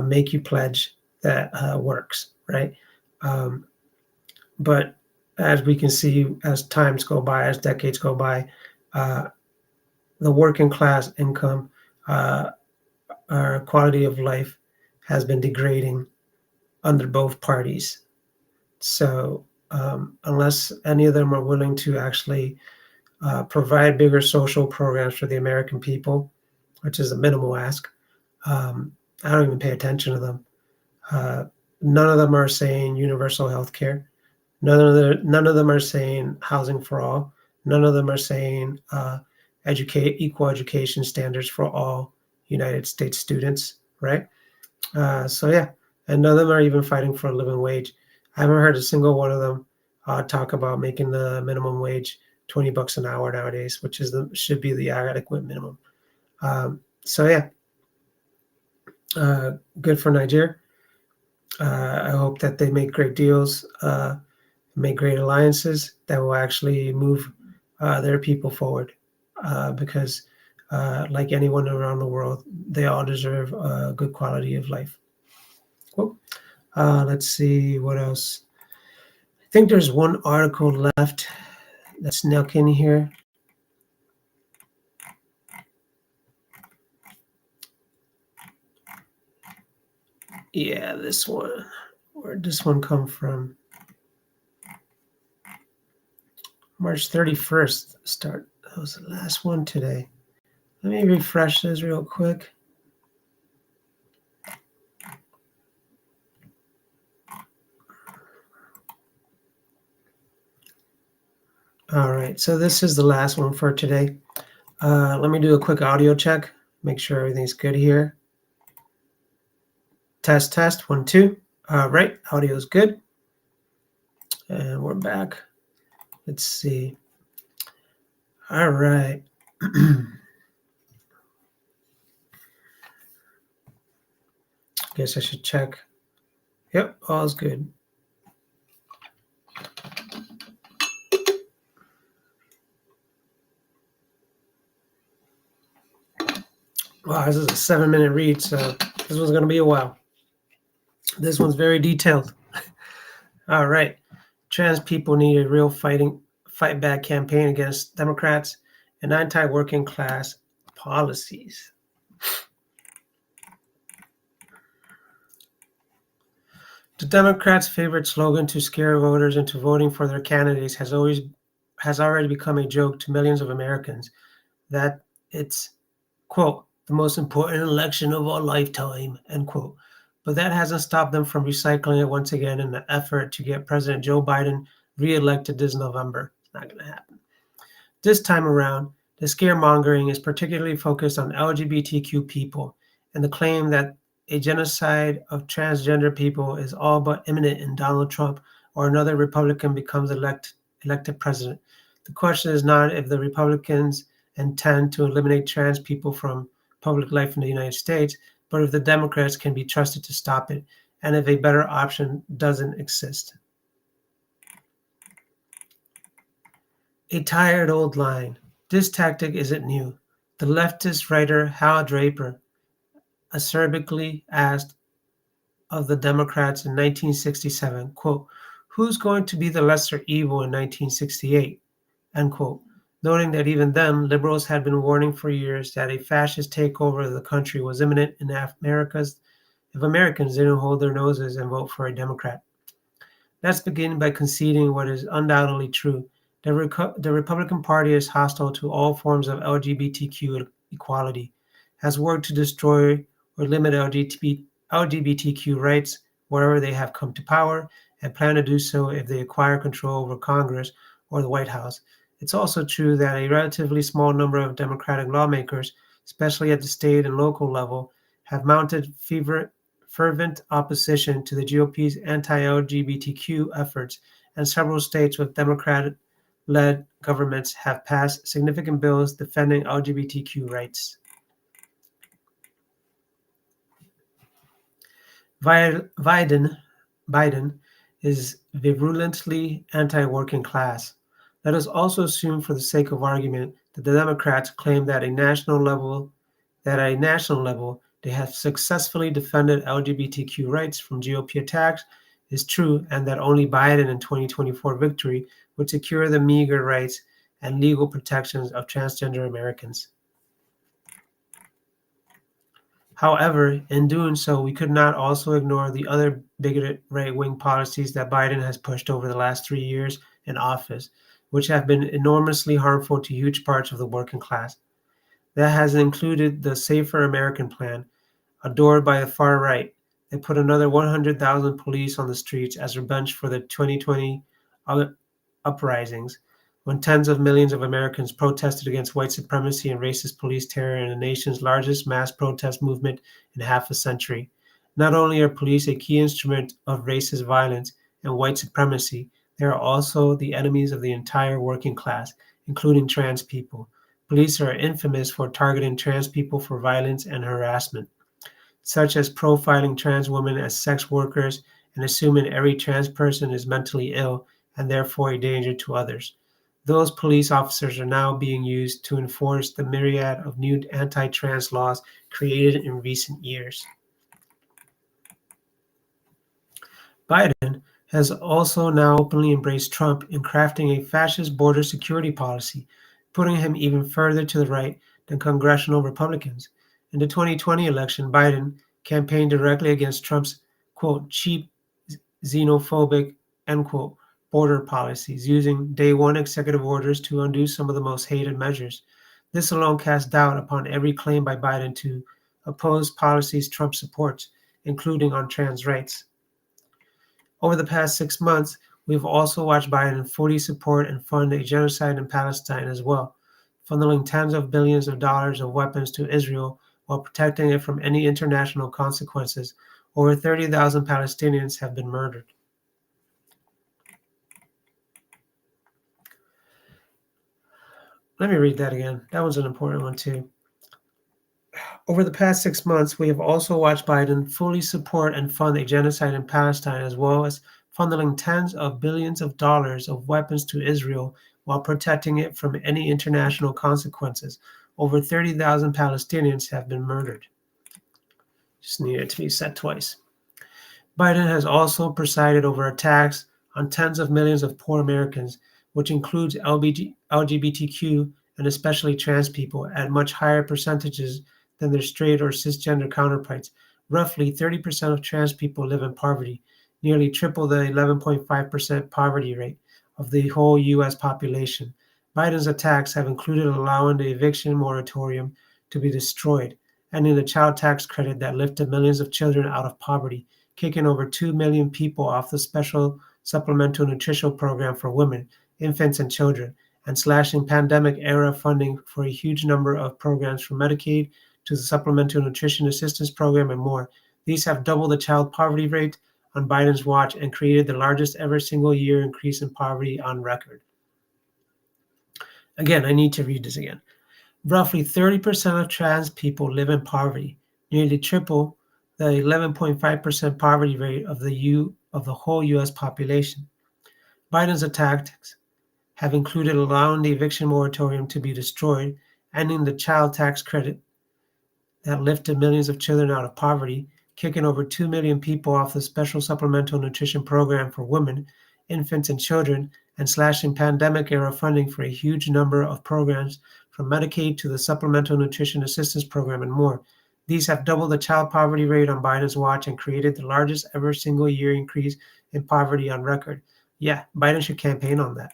make you pledge that works, right? Um, but as we can see, as times go by, as decades go by, uh, the working class income, our quality of life has been degrading under both parties. So unless any of them are willing to actually provide bigger social programs for the American people, which is a minimal ask, I don't even pay attention to them. Uh, None of them are saying universal health care. None of them are saying housing for all. None of them are saying equal education standards for all United States students, right? So yeah, and none of them are even fighting for a living wage. I haven't heard a single one of them talk about making the minimum wage $20 an hour nowadays, which should be the adequate minimum. So yeah, good for Nigeria. I hope that they make great deals, make great alliances that will actually move their people forward. Because, like anyone around the world, they all deserve a good quality of life. Cool. Let's see what else. I think there's one article left that snuck in here. Yeah, this one. Where'd this one come from? March 31st start. That was the last one today. Let me refresh this real quick. All right, so this is the last one for today. Let me do a quick audio check. Make sure everything's good here. Test, test, 1, 2. All right, audio is good. And we're back. Let's see. All right. Guess I should check. Yep, all's good. Wow, this is a 7-minute read, so this one's going to be a while. This one's very detailed. All right. Trans people need a real fight back campaign against Democrats and anti-working class policies. The Democrats' favorite slogan to scare voters into voting for their candidates has already become a joke to millions of Americans that it's, quote, the most important election of our lifetime, end quote. But that hasn't stopped them from recycling it once again in an effort to get President Joe Biden reelected this November. It's not going to happen. This time around, the scaremongering is particularly focused on LGBTQ people and the claim that a genocide of transgender people is all but imminent in Donald Trump or another Republican becomes elected president. The question is not if the Republicans intend to eliminate trans people from public life in the United States, but if the Democrats can be trusted to stop it, and if a better option doesn't exist. A tired old line. This tactic isn't new. The leftist writer Hal Draper acerbically asked of the Democrats in 1967, quote, who's going to be the lesser evil in 1968, end quote. noting that even then, liberals had been warning for years that a fascist takeover of the country was imminent in America's if Americans didn't hold their noses and vote for a Democrat. Let's begin by conceding what is undoubtedly true. The Republican Party is hostile to all forms of LGBTQ equality, has worked to destroy or limit LGBTQ rights wherever they have come to power, and plan to do so if they acquire control over Congress or the White House. It's also true that a relatively small number of Democratic lawmakers, especially at the state and local level, have mounted fervent opposition to the GOP's anti-LGBTQ efforts, and several states with Democratic-led governments have passed significant bills defending LGBTQ rights. Biden is virulently anti-working class. Let us also assume, for the sake of argument, that the Democrats claim that at a national level, they have successfully defended LGBTQ rights from GOP attacks is true, and that only Biden in 2024 victory would secure the meager rights and legal protections of transgender Americans. However, in doing so, we could not also ignore the other bigoted right-wing policies that Biden has pushed over the last 3 years in office, which have been enormously harmful to huge parts of the working class. That has included the Safer American Plan, adored by the far right. They put another 100,000 police on the streets as revenge for the 2020 uprisings, when tens of millions of Americans protested against white supremacy and racist police terror in the nation's largest mass protest movement in half a century. Not only are police a key instrument of racist violence and white supremacy, they are also the enemies of the entire working class, including trans people. Police are infamous for targeting trans people for violence and harassment, such as profiling trans women as sex workers and assuming every trans person is mentally ill and therefore a danger to others. Those police officers are now being used to enforce the myriad of new anti-trans laws created in recent years. Biden has also now openly embraced Trump in crafting a fascist border security policy, putting him even further to the right than congressional Republicans. In the 2020 election, Biden campaigned directly against Trump's, quote, cheap, xenophobic, end quote, border policies, using day one executive orders to undo some of the most hated measures. This alone casts doubt upon every claim by Biden to oppose policies Trump supports, including on trans rights. Over the past 6 months, we've also watched Biden fully support and fund a genocide in Palestine as well, funneling tens of billions of dollars of weapons to Israel while protecting it from any international consequences. Over 30,000 Palestinians have been murdered. Let me read that again. That was an important one too. Over the past 6 months, we have also watched Biden fully support and fund a genocide in Palestine, as well as funneling tens of billions of dollars of weapons to Israel while protecting it from any international consequences. Over 30,000 Palestinians have been murdered. Just needed to be said twice. Biden has also presided over attacks on tens of millions of poor Americans, which includes LGBTQ and especially trans people, at much higher percentages than their straight or cisgender counterparts. Roughly 30% of trans people live in poverty, nearly triple the 11.5% poverty rate of the whole U.S. population. Biden's attacks have included allowing the eviction moratorium to be destroyed, ending the child tax credit that lifted millions of children out of poverty, kicking over 2 million people off the special supplemental nutrition program for women, infants, and children, and slashing pandemic-era funding for a huge number of programs from Medicaid to the Supplemental Nutrition Assistance Program and more. These have doubled the child poverty rate on Biden's watch and created the largest ever single-year increase in poverty on record. Again, I need to read this again. Roughly 30% of trans people live in poverty, nearly triple the 11.5% poverty rate of the whole U.S. population. Biden's attacks have included allowing the eviction moratorium to be destroyed, ending the child tax credit that lifted millions of children out of poverty, kicking over 2 million people off the special supplemental nutrition program for women, infants, and children, and slashing pandemic-era funding for a huge number of programs, from Medicaid to the Supplemental Nutrition Assistance Program and more. These have doubled the child poverty rate on Biden's watch and created the largest ever single-year increase in poverty on record. Yeah, Biden should campaign on that.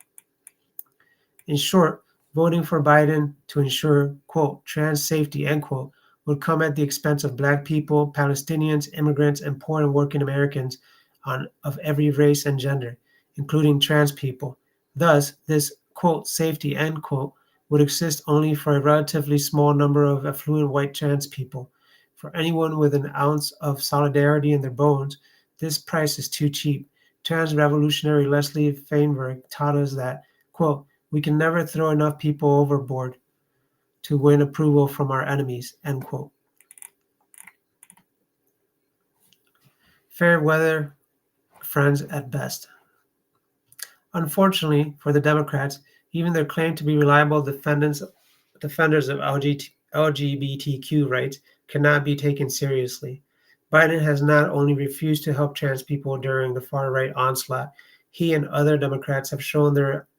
In short, voting for Biden to ensure, quote, trans safety, end quote, would come at the expense of Black people, Palestinians, immigrants, and poor and working Americans of every race and gender, including trans people. Thus, this, quote, safety, end quote, would exist only for a relatively small number of affluent white trans people. For anyone with an ounce of solidarity in their bones, this price is too cheap. Trans revolutionary Leslie Feinberg taught us that, quote, we can never throw enough people overboard to win approval from our enemies, end quote. Fair weather friends at best. Unfortunately for the Democrats, even their claim to be reliable defenders of LGBTQ rights cannot be taken seriously. Biden has not only refused to help trans people during the far-right onslaught, he and other Democrats have shown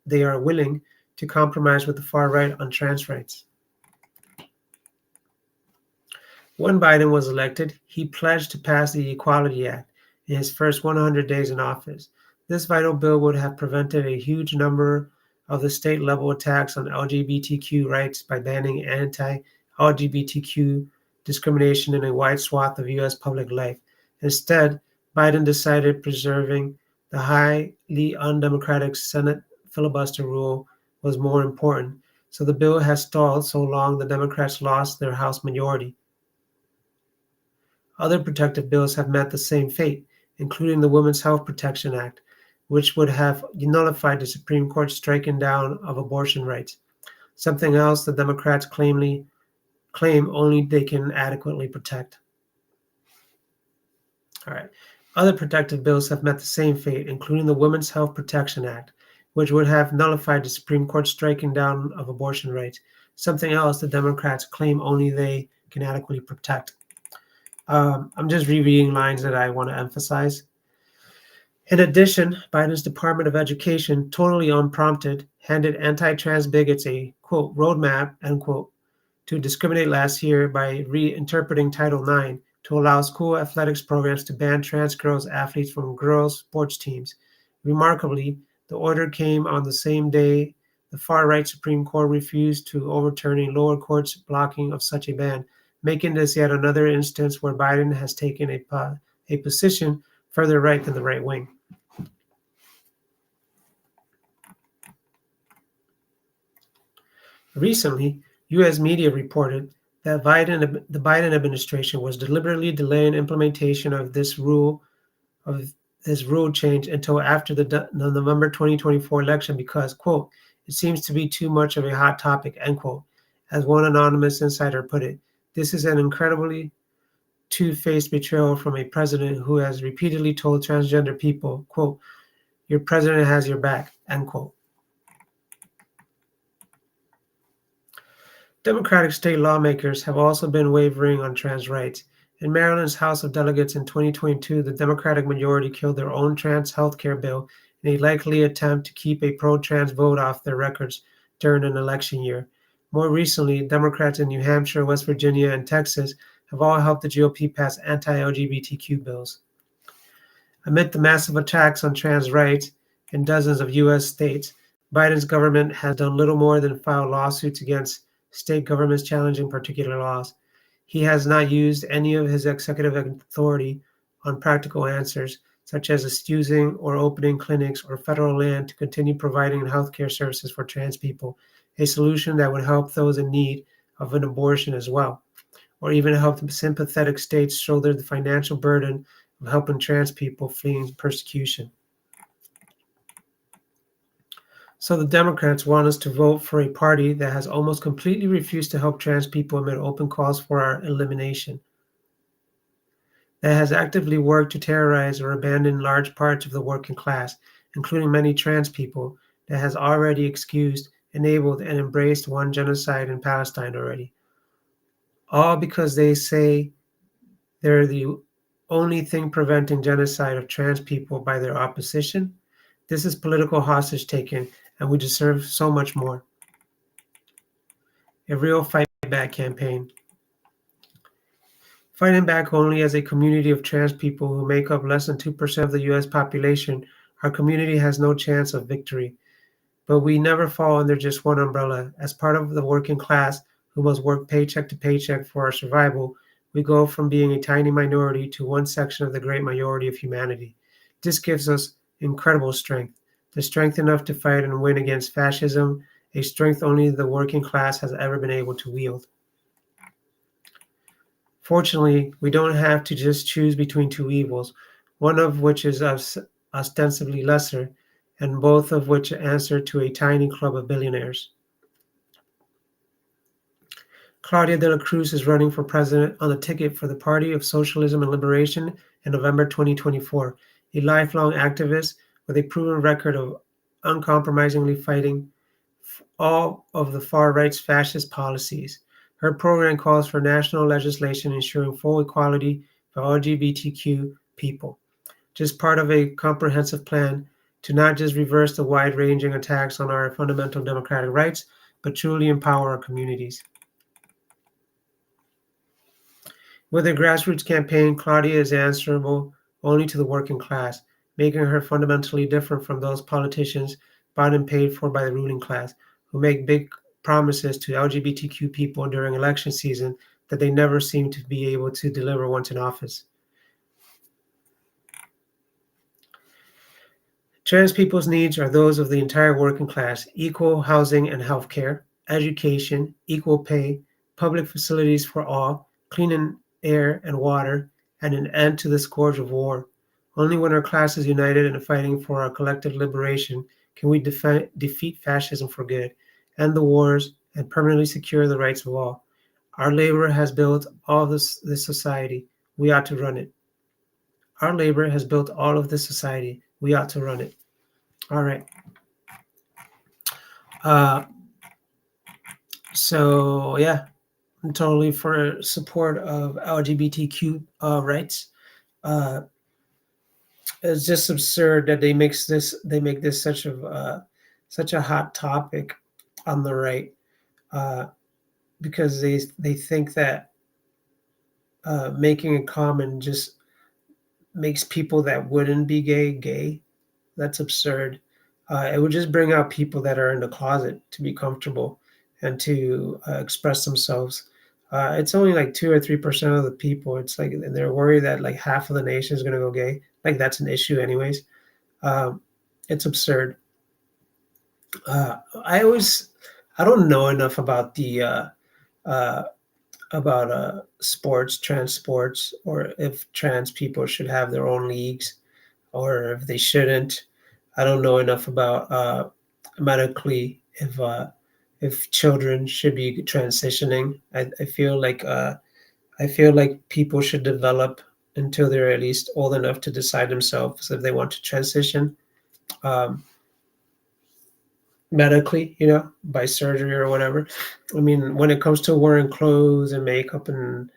they are willing to compromise with the far right on trans rights. When Biden was elected, he pledged to pass the Equality Act in his first 100 days in office. This vital bill would have prevented a huge number of the state-level attacks on LGBTQ rights by banning anti-LGBTQ discrimination in a wide swath of U.S. public life. Instead, Biden decided preserving the highly undemocratic Senate filibuster rule was more important, so the bill has stalled so long the Democrats lost their House majority. Other protective bills have met the same fate, including the Women's Health Protection Act, which would have nullified the Supreme Court's striking down of abortion rights, something else the Democrats claim only they can adequately protect. All right. Other protective bills have met the same fate, including the Women's Health Protection Act, which would have nullified the Supreme Court's striking down of abortion rights, something else the Democrats claim only they can adequately protect. I'm just rereading lines that I want to emphasize. In addition, Biden's Department of Education, totally unprompted, handed anti-trans bigots a, quote, roadmap, end quote, to discriminate last year by reinterpreting Title IX to allow school athletics programs to ban trans girls athletes from girls' sports teams. Remarkably, the order came on the same day the far-right Supreme Court refused to overturn a lower court's blocking of such a ban, making this yet another instance where Biden has taken a position further right than the right wing. Recently, U.S. media reported that the Biden administration was deliberately delaying implementation of this rule change until after the November 2024 election because, quote, it seems to be too much of a hot topic, end quote. As one anonymous insider put it, this is an incredibly two-faced betrayal from a president who has repeatedly told transgender people, quote, your president has your back, end quote. Democratic state lawmakers have also been wavering on trans rights. In Maryland's House of Delegates in 2022, the Democratic majority killed their own trans health care bill in a likely attempt to keep a pro-trans vote off their records during an election year. More recently, Democrats in New Hampshire, West Virginia, and Texas have all helped the GOP pass anti-LGBTQ bills. Amid the massive attacks on trans rights in dozens of U.S. states, Biden's government has done little more than file lawsuits against state governments challenging particular laws. He has not used any of his executive authority on practical answers, such as excusing or opening clinics or federal land to continue providing healthcare services for trans people, a solution that would help those in need of an abortion as well, or even help sympathetic states shoulder the financial burden of helping trans people fleeing persecution. So the Democrats want us to vote for a party that has almost completely refused to help trans people amid open calls for our elimination, that has actively worked to terrorize or abandon large parts of the working class, including many trans people, that has already excused, enabled, and embraced one genocide in Palestine already. All because they say they're the only thing preventing genocide of trans people by their opposition. This is political hostage taking, and we deserve so much more. A real fight back campaign. Fighting back only as a community of trans people who make up less than 2% of the US population, our community has no chance of victory. But we never fall under just one umbrella. As part of the working class who must work paycheck to paycheck for our survival, we go from being a tiny minority to one section of the great majority of humanity. This gives us incredible strength, the strength enough to fight and win against fascism, a strength only the working class has ever been able to wield. Fortunately, we don't have to just choose between two evils, one of which is ostensibly lesser, and both of which answer to a tiny club of billionaires. Claudia de la Cruz is running for president on the ticket for the Party of Socialism and Liberation in November 2024, a lifelong activist with a proven record of uncompromisingly fighting all of the far right's fascist policies. Her program calls for national legislation ensuring full equality for LGBTQ people, just part of a comprehensive plan to not just reverse the wide-ranging attacks on our fundamental democratic rights, but truly empower our communities. With her grassroots campaign, Claudia is answerable only to the working class, making her fundamentally different from those politicians bought and paid for by the ruling class, who make big promises to LGBTQ people during election season that they never seem to be able to deliver once in office. Trans people's needs are those of the entire working class: equal housing and health care, education, equal pay, public facilities for all, clean air and water, and an end to the scourge of war. Only when our class is united and fighting for our collective liberation can we defeat fascism for good, end the wars, and permanently secure the rights of all. Our labor has built all this society. We ought to run it. Our labor has built all of this society. We ought to run it. All right. Uh, so yeah, I'm totally for support of LGBTQ rights. Uh, it's just absurd that they make this such a hot topic on the right, because they think that making it common just makes people that wouldn't be gay. That's absurd. It would just bring out people that are in the closet to be comfortable and to express themselves. It's only like 2 or 3% of the people. It's like, and they're worried that like half of the nation is going to go gay. Like that's an issue, anyways. It's absurd. Uh, I always, I don't know enough about the uh, sports, trans sports, or if trans people should have their own leagues or if they shouldn't. I don't know enough about medically if children should be transitioning. I feel like people should develop until they're at least old enough to decide themselves if they want to transition um, medically, by surgery or whatever. I mean, when it comes to wearing clothes and makeup and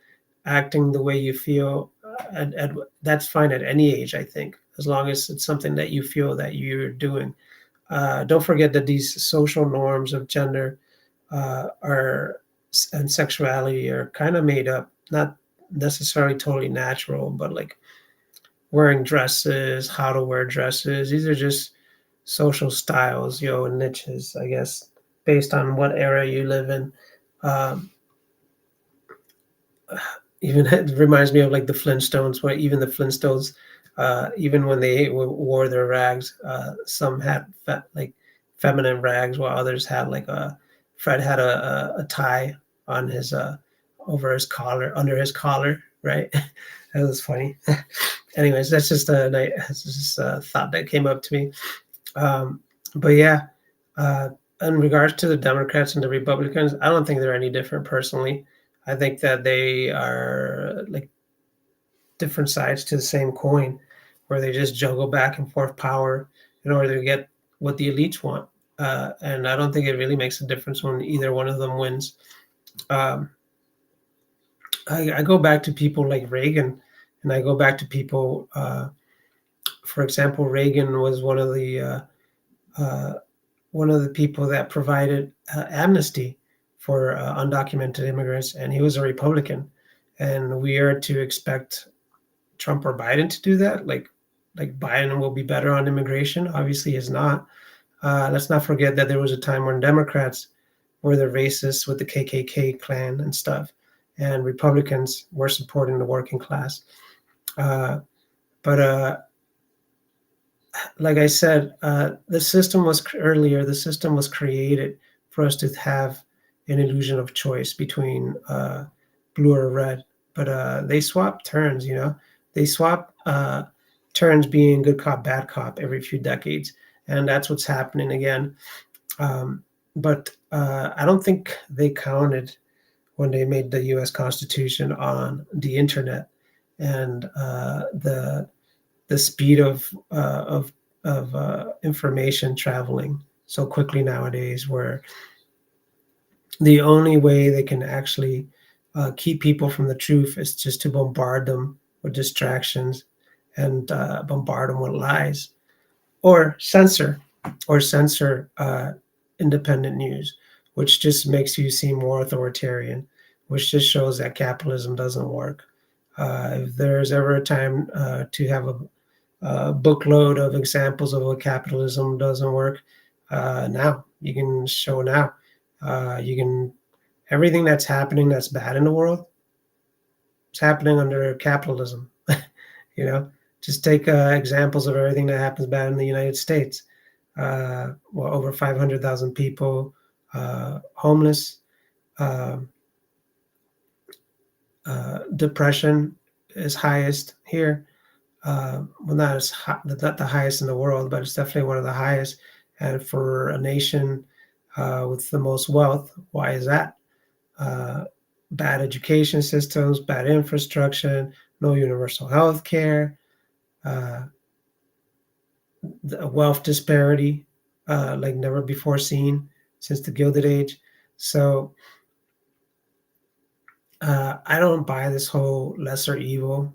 acting the way you feel, that's fine at any age, I think, as long as it's something that you feel that you're doing. Don't forget that these social norms of gender are and sexuality are kind of made up, not necessarily totally natural, but like wearing dresses, how to wear dresses. These are just social styles, and niches, I guess, based on what era you live in. Um, Even it reminds me of like the Flintstones, where even the Flintstones, even when they wore their rags, some had like feminine rags, while others had like Fred had a tie on his over his collar, under his collar, right? That was funny. Anyways, that's just a thought that came up to me. But yeah, uh, in regards to the Democrats and the Republicans, I don't think they're any different personally. I think that they are like different sides to the same coin, where they just juggle back and forth power in order to get what the elites want. And I don't think it really makes a difference when either one of them wins. Um, I go back to people like Reagan, and I go back to people For example, Reagan was uh, one of the people that provided amnesty for undocumented immigrants, and he was a Republican. And we are to expect Trump or Biden to do that? Like Biden will be better on immigration? Obviously, is not. Let's not forget that there was a time when Democrats were the racists with the KKK clan and stuff, and Republicans were supporting the working class. Uh, but like I said, the system was earlier. The system was created for us to have an illusion of choice between blue or red. But they swap turns. They swap turns being good cop, bad cop every few decades, and that's what's happening again. But I don't think they counted when they made the U.S. Constitution on the internet and the speed of information traveling so quickly nowadays, where the only way they can actually keep people from the truth is just to bombard them with distractions and bombard them with lies or censor or censor independent news, which just makes you seem more authoritarian, which just shows that capitalism doesn't work. If there's ever a time to have a bookload of examples of what capitalism doesn't work, now you can show now. You can Everything that's happening that's bad in the world, it's happening under capitalism. you know, just take examples of everything that happens bad in the United States. Well, over 500,000 people homeless, uh, depression is highest here. Well, not as high, not the highest in the world, but it's definitely one of the highest. And for a nation with the most wealth, why is that? Uh, Bad education systems, bad infrastructure, no universal health care, uh, the wealth disparity like never before seen since the Gilded Age. So I don't buy this whole lesser evil,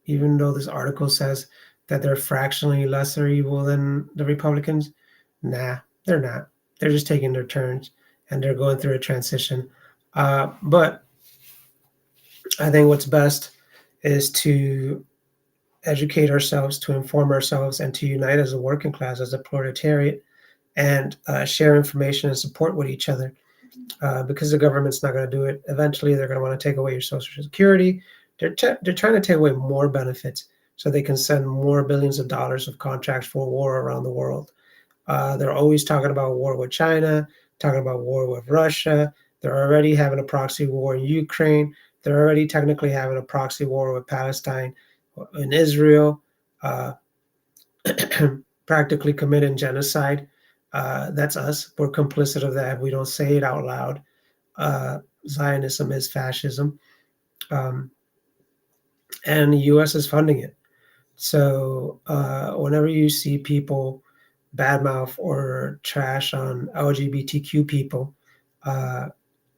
even though this article says that they're fractionally lesser evil than the Republicans. Nah, they're not. They're just taking their turns and they're going through a transition. But I think what's best is to educate ourselves, to inform ourselves, and to unite as a working class, as a proletariat, and share information and support with each other. Because the government's not going to do it. Eventually, they're going to want to take away your Social Security. They're trying to take away more benefits so they can send more billions of dollars of contracts for war around the world. They're always talking about war with China, talking about war with Russia. They're already having a proxy war in Ukraine. They're already technically having a proxy war with Palestine and Israel, uh, practically committing genocide. That's us. We're complicit of that. We don't say it out loud. Zionism is fascism, um, and the U.S. is funding it. So whenever you see people badmouth or trash on LGBTQ people, uh,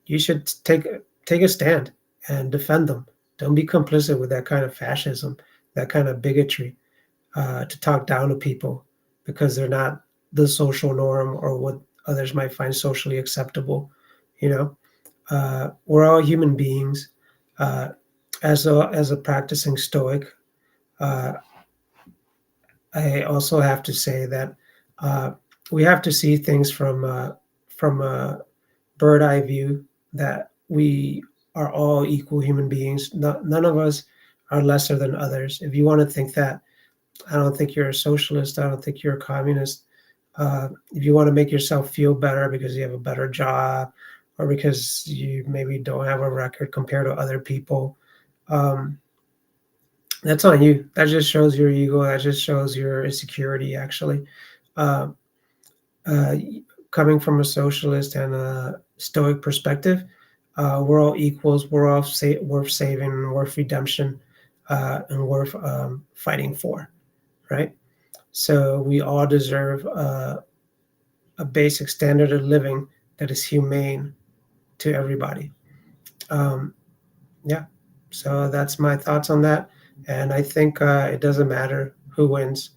you should take a stand and defend them. Don't be complicit with that kind of fascism, that kind of bigotry, to talk down to people because they're not the social norm or what others might find socially acceptable. You know, we're all human beings. Uh, as a practicing Stoic, uh, I also have to say that uh, we have to see things from a bird eye view, that we are all equal human beings. None of us are lesser than others. If you want to think that, I don't think you're a socialist. I don't think you're a communist. If you want to make yourself feel better because you have a better job or because you maybe don't have a record compared to other people, um, that's on you. That just shows your ego. That just shows your insecurity, actually. Uh, uh, Coming from a socialist and a stoic perspective, we're all equals. We're all worth saving, worth redemption, and worth fighting for, right? So we all deserve a basic standard of living that is humane to everybody. Um, yeah. So that's my thoughts on that. And I think it doesn't matter who wins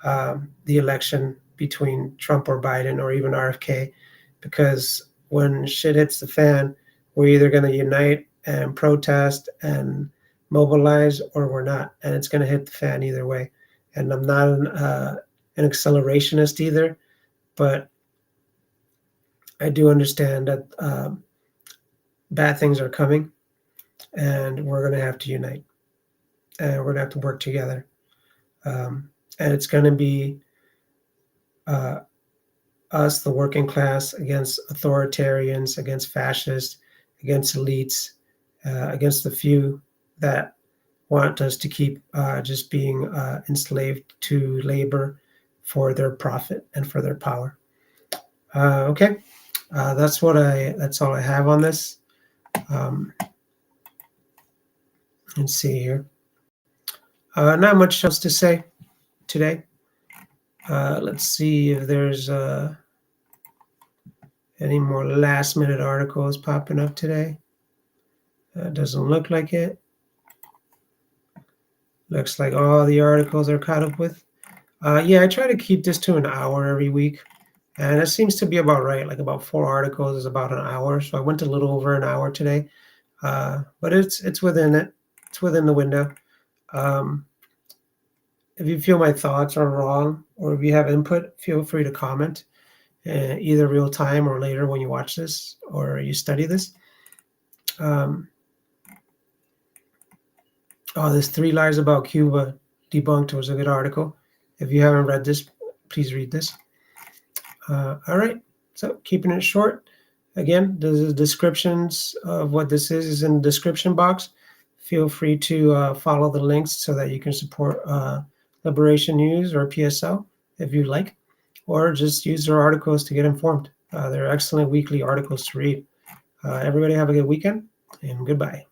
the election between Trump or Biden or even RFK, because when shit hits the fan, we're either going to unite and protest and mobilize, or we're not, and it's going to hit the fan either way. And I'm not an accelerationist either, but I do understand that bad things are coming, and we're going to have to unite, and we're going to have to work together. And it's going to be us, the working class, against authoritarians, against fascists, against elites, against the few that want us to keep just being enslaved to labor for their profit and for their power. Okay, that's all I have on this. Let's see here. Not much else to say today. Let's see if there's any more last-minute articles popping up today. Doesn't look like it. Looks like all the articles are caught up with. Yeah, I try to keep this to an hour every week, and it seems to be about right. Like about 4 articles is about an hour, so I went a little over an hour today. But it's within it. It's within the window. If you feel my thoughts are wrong, or if you have input, feel free to comment, either real time or later when you watch this or you study this. This 3 Lies About Cuba Debunked was a good article. If you haven't read this, please read this. All right, so keeping it short. Again, the descriptions of what this is in the description box. Feel free to follow the links so that you can support Liberation News or PSL if you like, or just use their articles to get informed. They're excellent weekly articles to read. Everybody have a good weekend, and goodbye.